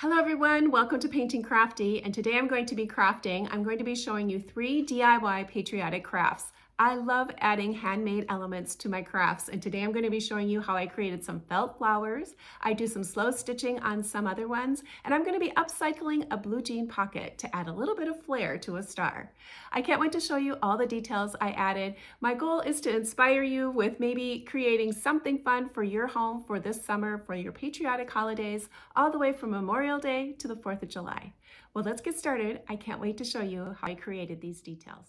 Hello everyone, welcome to Painting Crafty, and today I'm going to be showing you 3 DIY patriotic crafts. I love adding handmade elements to my crafts, and today I'm going to be showing you how I created some felt flowers. I do some slow stitching on some other ones, and I'm going to be upcycling a blue jean pocket to add a little bit of flair to a star. I can't wait to show you all the details I added. My goal is to inspire you with maybe creating something fun for your home for this summer, for your patriotic holidays, all the way from Memorial Day to the 4th of July. Well, let's get started. I can't wait to show you how I created these details.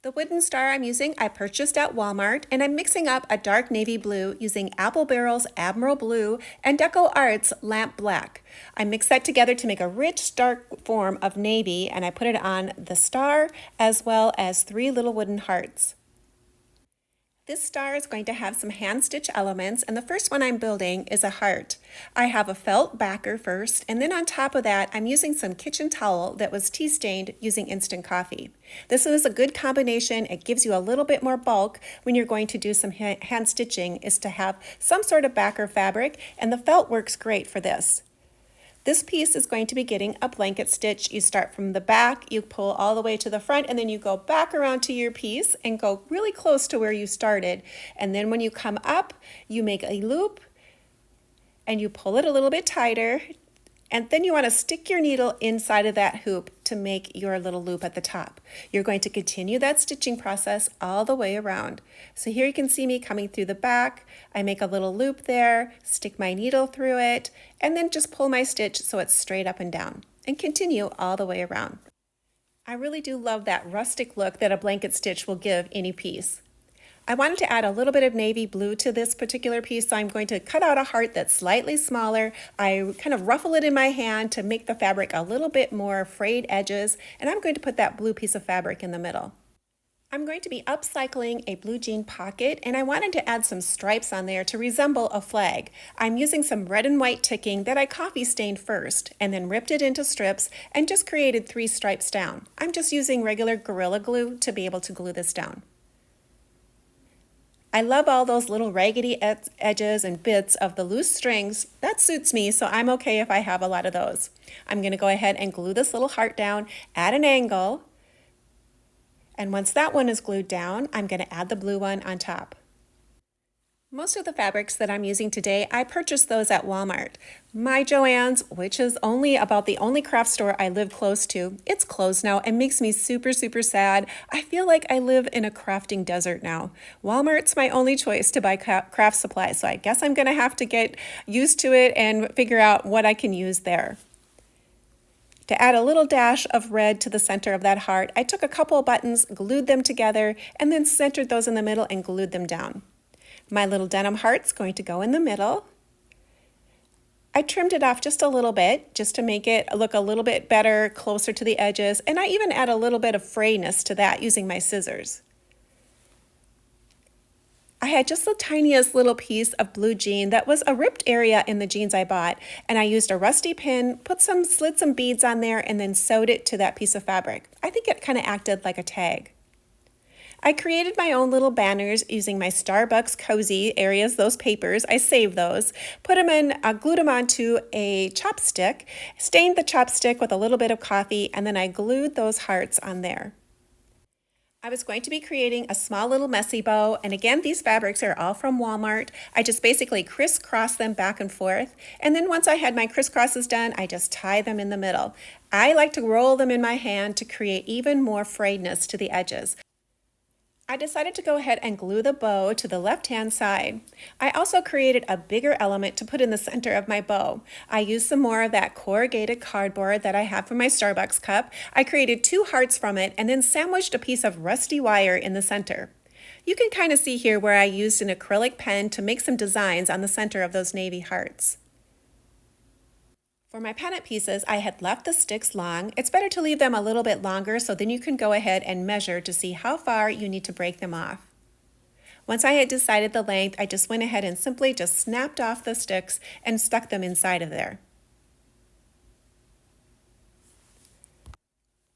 The wooden star I'm using, I purchased at Walmart, and I'm mixing up a dark navy blue using Apple Barrel's Admiral Blue and Decor Art's Lamp Black. I mix that together to make a rich, dark form of navy, and I put it on the star as well as 3 little wooden hearts. This star is going to have some hand stitch elements, and the first one I'm building is a heart. I have a felt backer first, and then on top of that I'm using some kitchen towel that was tea stained using instant coffee. This is a good combination. It gives you a little bit more bulk when you're going to do some hand stitching, is to have some sort of backer fabric, and the felt works great for this. This piece is going to be getting a blanket stitch. You start from the back, you pull all the way to the front, and then you go back around to your piece and go really close to where you started. And then when you come up, you make a loop and you pull it a little bit tighter. And then you want to stick your needle inside of that hoop to make your little loop at the top. You're going to continue that stitching process all the way around. So here you can see me coming through the back. I make a little loop there, stick my needle through it, and then just pull my stitch so it's straight up and down, and continue all the way around. I really do love that rustic look that a blanket stitch will give any piece. I wanted to add a little bit of navy blue to this particular piece, so I'm going to cut out a heart that's slightly smaller. I kind of ruffle it in my hand to make the fabric a little bit more frayed edges, and I'm going to put that blue piece of fabric in the middle. I'm going to be upcycling a blue jean pocket, and I wanted to add some stripes on there to resemble a flag. I'm using some red and white ticking that I coffee stained first and then ripped it into strips and just created 3 stripes down. I'm just using regular Gorilla Glue to be able to glue this down. I love all those little raggedy edges and bits of the loose strings. That suits me, so I'm okay if I have a lot of those. I'm going to go ahead and glue this little heart down at an angle. And once that one is glued down, I'm going to add the blue one on top. Most of the fabrics that I'm using today, I purchased those at Walmart. My Joann's, which is only about the only craft store I live close to, it's closed now and makes me super sad. I feel like I live in a crafting desert now. Walmart's my only choice to buy craft supplies, so I guess I'm going to have to get used to it and figure out what I can use there. To add a little dash of red to the center of that heart, I took a couple of buttons, glued them together, and then centered those in the middle and glued them down. My little denim heart's going to go in the middle. I trimmed it off just a little bit, just to make it look a little bit better, closer to the edges, and I even add a little bit of frayness to that using my scissors. I had just the tiniest little piece of blue jean that was a ripped area in the jeans I bought, and I used a rusty pin, slid some beads on there, and then sewed it to that piece of fabric. I think it kind of acted like a tag. I created my own little banners using my Starbucks cozy areas, those papers. I saved those, put them in, glued them onto a chopstick, stained the chopstick with a little bit of coffee, and then I glued those hearts on there. I was going to be creating a small little messy bow, and again, these fabrics are all from Walmart. I just basically crisscross them back and forth, and then once I had my crisscrosses done, I just tie them in the middle. I like to roll them in my hand to create even more frayedness to the edges. I decided to go ahead and glue the bow to the left-hand side. I also created a bigger element to put in the center of my bow. I used some more of that corrugated cardboard that I have for my Starbucks cup. I created 2 hearts from it and then sandwiched a piece of rusty wire in the center. You can kind of see here where I used an acrylic pen to make some designs on the center of those navy hearts. For my pennant pieces, I had left the sticks long. It's better to leave them a little bit longer, so then you can go ahead and measure to see how far you need to break them off. Once I had decided the length, I just went ahead and simply just snapped off the sticks and stuck them inside of there.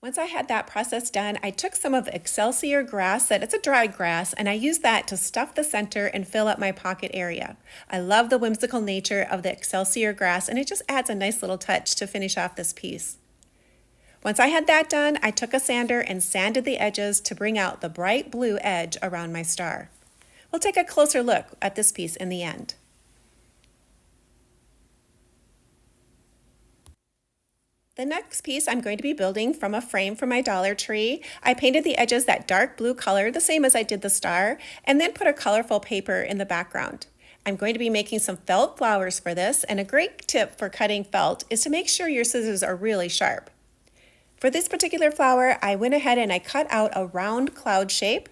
Once I had that process done, I took some of the Excelsior grass, it's a dried grass, and I used that to stuff the center and fill up my pocket area. I love the whimsical nature of the Excelsior grass, and it just adds a nice little touch to finish off this piece. Once I had that done, I took a sander and sanded the edges to bring out the bright blue edge around my star. We'll take a closer look at this piece in the end. The next piece I'm going to be building from a frame from my Dollar Tree. I painted the edges that dark blue color, the same as I did the star, and then put a colorful paper in the background. I'm going to be making some felt flowers for this, and a great tip for cutting felt is to make sure your scissors are really sharp. For this particular flower, I went ahead and I cut out a round cloud shape.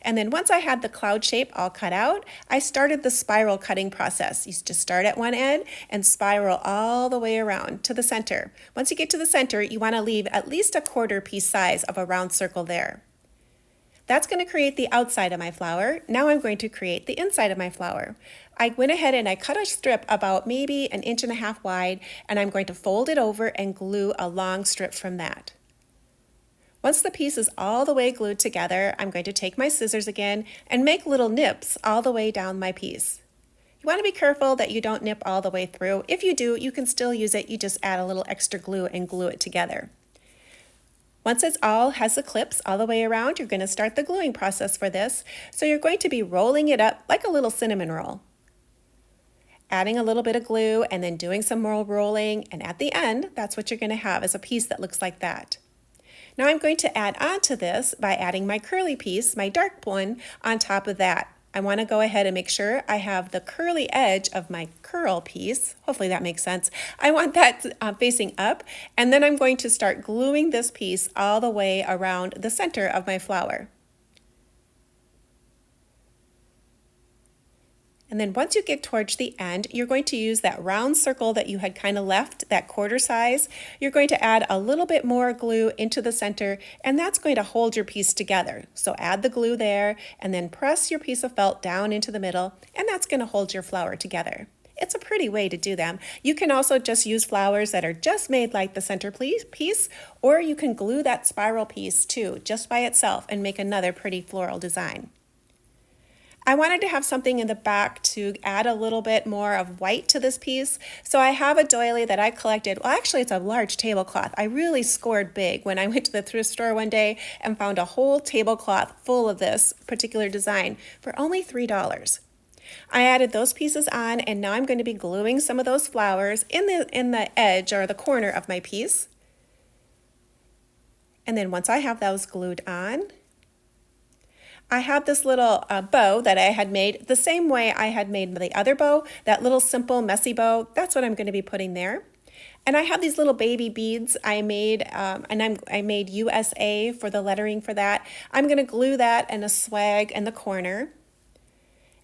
And then once I had the cloud shape all cut out, I started the spiral cutting process. You just start at one end and spiral all the way around to the center. Once you get to the center, you want to leave at least a quarter piece size of a round circle there. That's going to create the outside of my flower. Now I'm going to create the inside of my flower. I went ahead and I cut a strip about maybe 1.5 inches wide, and I'm going to fold it over and glue a long strip from that. Once the piece is all the way glued together, I'm going to take my scissors again and make little nips all the way down my piece. You want to be careful that you don't nip all the way through. If you do, you can still use it. You just add a little extra glue and glue it together. Once it's all has the clips all the way around, you're going to start the gluing process for this. So you're going to be rolling it up like a little cinnamon roll. Adding a little bit of glue and then doing some more rolling, and at the end, that's what you're going to have is a piece that looks like that. Now I'm going to add on to this by adding my curly piece, my dark one, on top of that. I want to go ahead and make sure I have the curly edge of my curl piece. Hopefully that makes sense. I want that facing up, and then I'm going to start gluing this piece all the way around the center of my flower. And then once you get towards the end, you're going to use that round circle that you had kind of left, that quarter size. You're going to add a little bit more glue into the center, and that's going to hold your piece together. So add the glue there, and then press your piece of felt down into the middle, and that's going to hold your flower together. It's a pretty way to do them. You can also just use flowers that are just made like the center piece, or you can glue that spiral piece too, just by itself, and make another pretty floral design. I wanted to have something in the back to add a little bit more of white to this piece. So I have a doily that I collected. Well, actually, it's a large tablecloth. I really scored big when I went to the thrift store one day and found a whole tablecloth full of this particular design for only $3. I added those pieces on, and now I'm going to be gluing some of those flowers in the edge or the corner of my piece. And then once I have those glued on, I have this little bow that I had made the same way I had made the other bow, that little simple messy bow. That's what I'm going to be putting there. And I have these little baby beads I made, I made USA for the lettering for that. I'm going to glue that in a swag in the corner.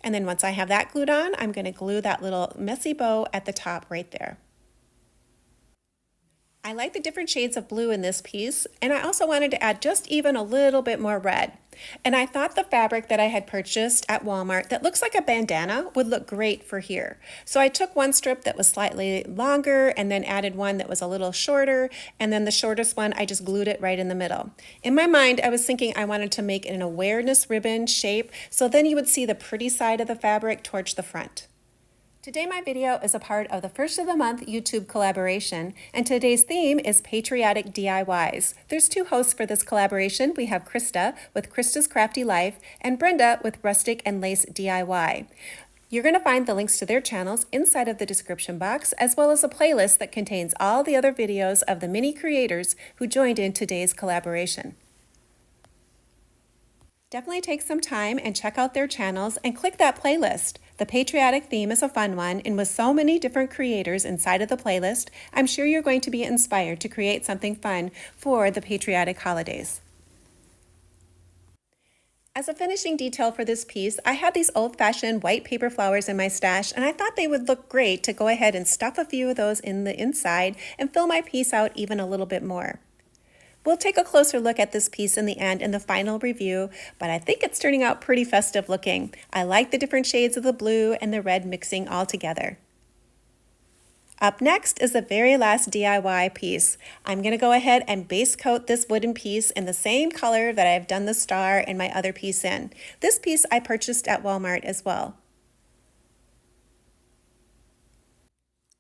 And then once I have that glued on, I'm going to glue that little messy bow at the top right there. I like the different shades of blue in this piece, and I also wanted to add just even a little bit more red. And I thought the fabric that I had purchased at Walmart that looks like a bandana would look great for here. So I took one strip that was slightly longer and then added one that was a little shorter, and then the shortest one I just glued it right in the middle. In my mind, I was thinking I wanted to make an awareness ribbon shape, so then you would see the pretty side of the fabric towards the front. Today my video is a part of the first of the month YouTube collaboration, and today's theme is Patriotic DIYs. There's two hosts for this collaboration. We have Krista with Krista's Crafty Life and Brenda with Rustic and Lace DIY. You're going to find the links to their channels inside of the description box, as well as a playlist that contains all the other videos of the many creators who joined in today's collaboration. Definitely take some time and check out their channels and click that playlist. The patriotic theme is a fun one, and with so many different creators inside of the playlist, I'm sure you're going to be inspired to create something fun for the patriotic holidays. As a finishing detail for this piece, I had these old-fashioned white paper flowers in my stash, and I thought they would look great to go ahead and stuff a few of those in the inside and fill my piece out even a little bit more. We'll take a closer look at this piece in the end in the final review, but I think it's turning out pretty festive looking. I like the different shades of the blue and the red mixing all together. Up next is the very last DIY piece. I'm going to go ahead and base coat this wooden piece in the same color that I've done the star and my other piece in. This piece I purchased at Walmart as well.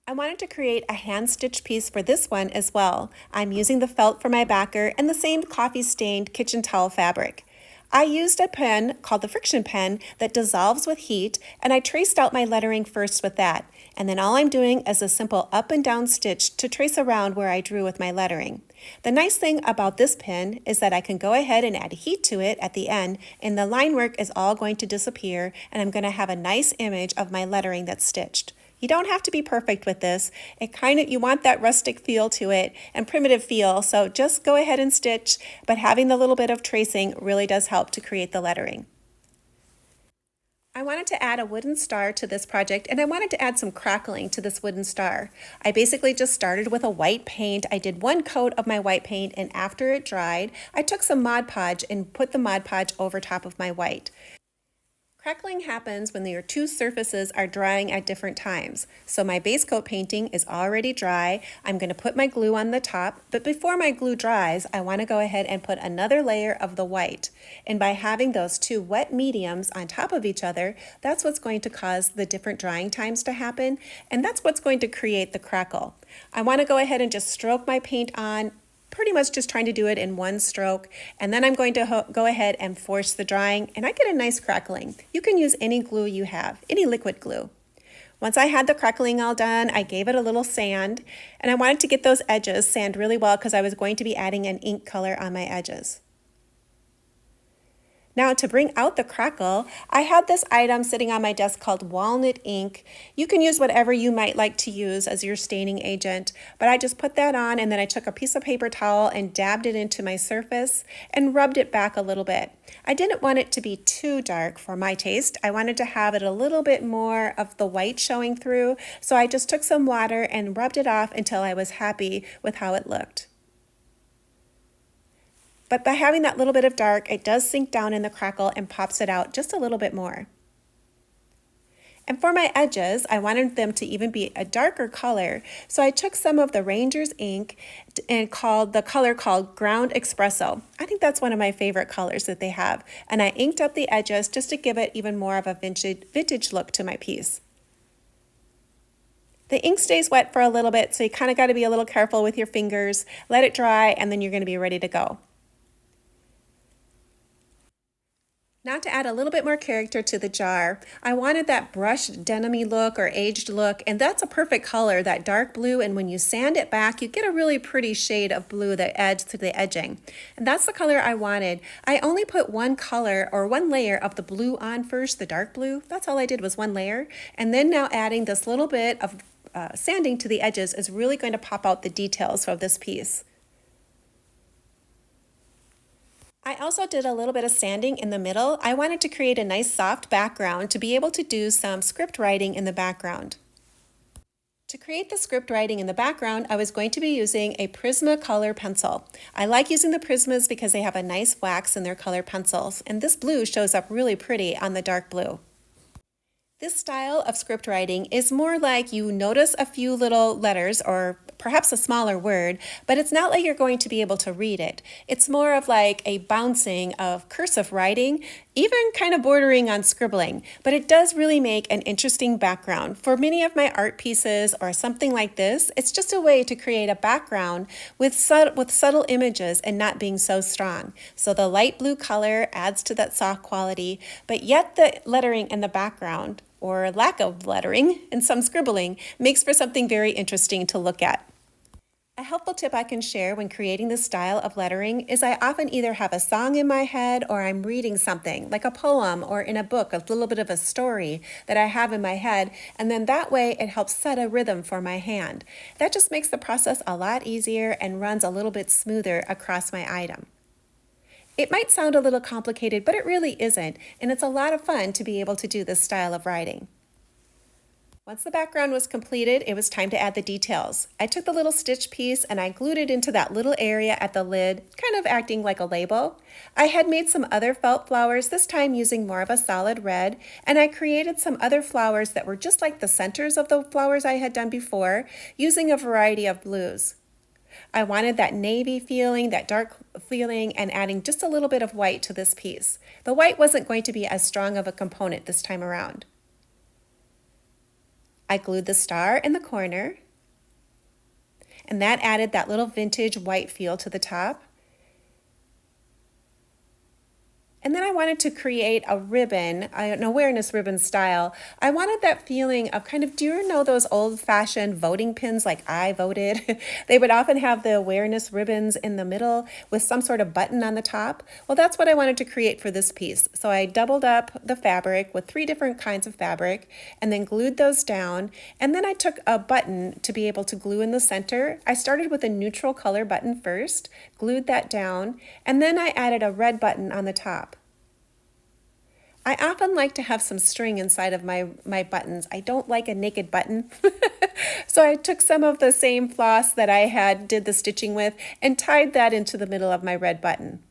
I wanted to create a hand-stitched piece for this one as well. I'm using the felt for my backer and the same coffee-stained kitchen towel fabric. I used a pen called the friction pen that dissolves with heat, and I traced out my lettering first with that. And then all I'm doing is a simple up and down stitch to trace around where I drew with my lettering. The nice thing about this pen is that I can go ahead and add heat to it at the end, and the line work is all going to disappear, and I'm going to have a nice image of my lettering that's stitched. You don't have to be perfect with this. You want that rustic feel to it and primitive feel, so just go ahead and stitch, but having the little bit of tracing really does help to create the lettering. I wanted to add a wooden star to this project, and I wanted to add some crackling to this wooden star. I basically just started with a white paint. I did one coat of my white paint, and after it dried, I took some Mod Podge and put the Mod Podge over top of my white. Crackling happens when your two surfaces are drying at different times. So my base coat painting is already dry. I'm going to put my glue on the top, but before my glue dries, I want to go ahead and put another layer of the white. And by having those two wet mediums on top of each other, that's what's going to cause the different drying times to happen, and that's what's going to create the crackle. I want to go ahead and just stroke my paint on, pretty much just trying to do it in one stroke, and then I'm going to go ahead and force the drying, and I get a nice crackling. You can use any glue you have, any liquid glue. Once I had the crackling all done, I gave it a little sand, and I wanted to get those edges sand really well because I was going to be adding an ink color on my edges. Now, to bring out the crackle, I had this item sitting on my desk called walnut ink. You can use whatever you might like to use as your staining agent, but I just put that on, and then I took a piece of paper towel and dabbed it into my surface and rubbed it back a little bit. I didn't want it to be too dark for my taste. I wanted to have it a little bit more of the white showing through, so I just took some water and rubbed it off until I was happy with how it looked. But by having that little bit of dark, it does sink down in the crackle and pops it out just a little bit more. And for my edges, I wanted them to even be a darker color, so I took some of the Ranger's ink and the color called Ground Espresso. I think that's one of my favorite colors that they have, and I inked up the edges just to give it even more of a vintage look to my piece. The ink stays wet for a little bit, so you kind of got to be a little careful with your fingers. Let it dry, and then you're going to be ready to go. Now to add a little bit more character to the jar, I wanted that brushed denim-y look or aged look, and that's a perfect color, that dark blue, and when you sand it back, you get a really pretty shade of blue that adds to the edging. And that's the color I wanted. I only put one color or one layer of the blue on first, the dark blue. That's all I did was one layer. And then now adding this little bit of sanding to the edges is really going to pop out the details of this piece. I also did a little bit of sanding in the middle. I wanted to create a nice soft background to be able to do some script writing in the background. To create the script writing in the background, I was going to be using a Prismacolor pencil. I like using the Prismas because they have a nice wax in their color pencils, and this blue shows up really pretty on the dark blue. This style of script writing is more like you notice a few little letters or perhaps a smaller word, but it's not like you're going to be able to read it. It's more of like a bouncing of cursive writing, even kind of bordering on scribbling, but it does really make an interesting background. For many of my art pieces or something like this, it's just a way to create a background with subtle images and not being so strong. So the light blue color adds to that soft quality, but yet the lettering in the background, or lack of lettering and some scribbling, makes for something very interesting to look at. A helpful tip I can share when creating this style of lettering is I often either have a song in my head or I'm reading something, like a poem or in a book, a little bit of a story that I have in my head, and then that way it helps set a rhythm for my hand. That just makes the process a lot easier and runs a little bit smoother across my item. It might sound a little complicated, but it really isn't, and it's a lot of fun to be able to do this style of writing. Once the background was completed, it was time to add the details. I took the little stitch piece and I glued it into that little area at the lid, kind of acting like a label. I had made some other felt flowers, this time using more of a solid red, and I created some other flowers that were just like the centers of the flowers I had done before, using a variety of blues. I wanted that navy feeling, that dark feeling, and adding just a little bit of white to this piece. The white wasn't going to be as strong of a component this time around. I glued the star in the corner, and that added that little vintage white feel to the top. And then I wanted to create a ribbon, an awareness ribbon style. I wanted that feeling of kind of, do you know those old-fashioned voting pins like I voted? They would often have the awareness ribbons in the middle with some sort of button on the top. Well, that's what I wanted to create for this piece. So I doubled up the fabric with 3 different kinds of fabric and then glued those down. And then I took a button to be able to glue in the center. I started with a neutral color button first, glued that down, and then I added a red button on the top. I often like to have some string inside of my buttons. I don't like a naked button. So I took some of the same floss that I did the stitching with and tied that into the middle of my red button.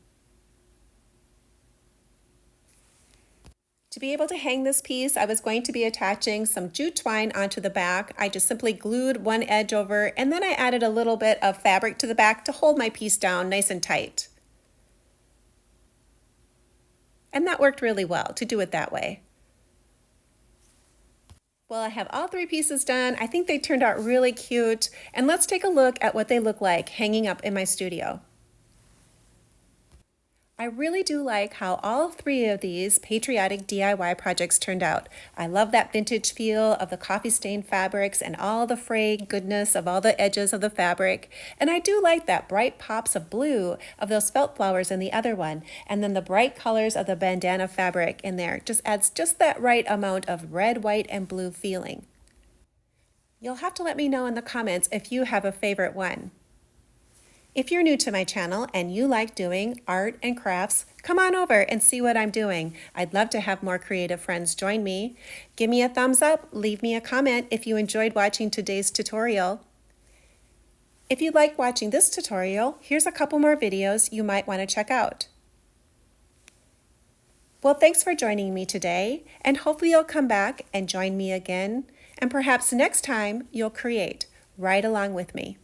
To be able to hang this piece, I was going to be attaching some jute twine onto the back. I just simply glued one edge over, and then I added a little bit of fabric to the back to hold my piece down nice and tight. And that worked really well to do it that way. Well, I have all 3 pieces done. I think they turned out really cute. And let's take a look at what they look like hanging up in my studio. I really do like how all 3 of these patriotic DIY projects turned out. I love that vintage feel of the coffee stained fabrics and all the frayed goodness of all the edges of the fabric. And I do like that bright pops of blue of those felt flowers in the other one. And then the bright colors of the bandana fabric in there just adds just that right amount of red, white, and blue feeling. You'll have to let me know in the comments if you have a favorite one. If you're new to my channel and you like doing art and crafts, come on over and see what I'm doing. I'd love to have more creative friends join me. Give me a thumbs up, leave me a comment if you enjoyed watching today's tutorial. If you like watching this tutorial, here's a couple more videos you might want to check out. Well, thanks for joining me today, and hopefully you'll come back and join me again, and perhaps next time you'll create right along with me.